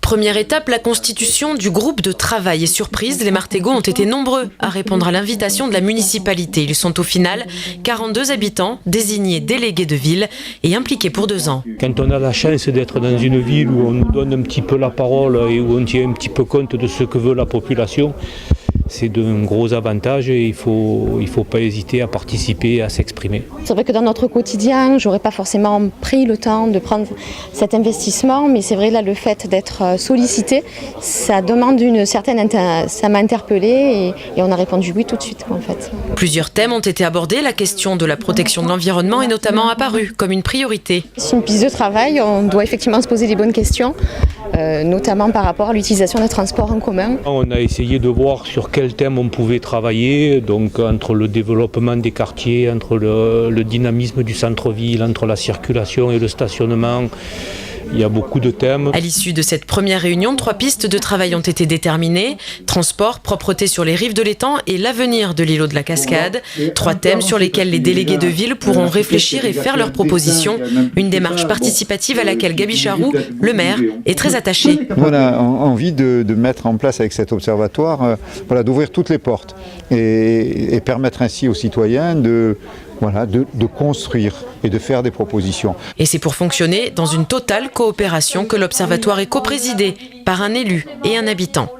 Première étape, la constitution du groupe de travail. Et surprise, les Martégots ont été nombreux à répondre à l'invitation de la municipalité. Ils sont au final 42 habitants, désignés délégués de ville et impliqués pour 2 ans. Quand on a la chance d'être dans une ville où on nous donne un petit peu la parole et où on tient un petit peu compte de ce que veut la population, c'est d'un gros avantage et il faut pas hésiter à participer, à s'exprimer. C'est vrai que dans notre quotidien, j'aurais pas forcément pris le temps de prendre cet investissement, mais c'est vrai là le fait d'être sollicité, ça demande une certaine, ça m'a interpellée et on a répondu oui tout de suite en fait. Plusieurs thèmes ont été abordés, la question de la protection de l'environnement est notamment apparue comme une priorité. C'est une piste de travail, on doit effectivement se poser les bonnes questions, notamment par rapport à l'utilisation des transports en commun. On a essayé de voir sur quel thème on pouvait travailler, donc entre le développement des quartiers, entre le dynamisme du centre-ville, entre la circulation et le stationnement. Il y a beaucoup de thèmes. À l'issue de cette première réunion, 3 pistes de travail ont été déterminées. Transport, propreté sur les rives de l'étang et l'avenir de l'îlot de la Cascade. 3 thèmes sur lesquels les délégués de ville pourront réfléchir et faire leurs propositions. Une démarche participative à laquelle Gaby Charroux, le maire, est très attaché. On a envie de mettre en place avec cet observatoire, d'ouvrir toutes les portes et permettre ainsi aux citoyens de construire et de faire des propositions. Et c'est pour fonctionner dans une totale coopération que l'Observatoire est coprésidé par un élu et un habitant.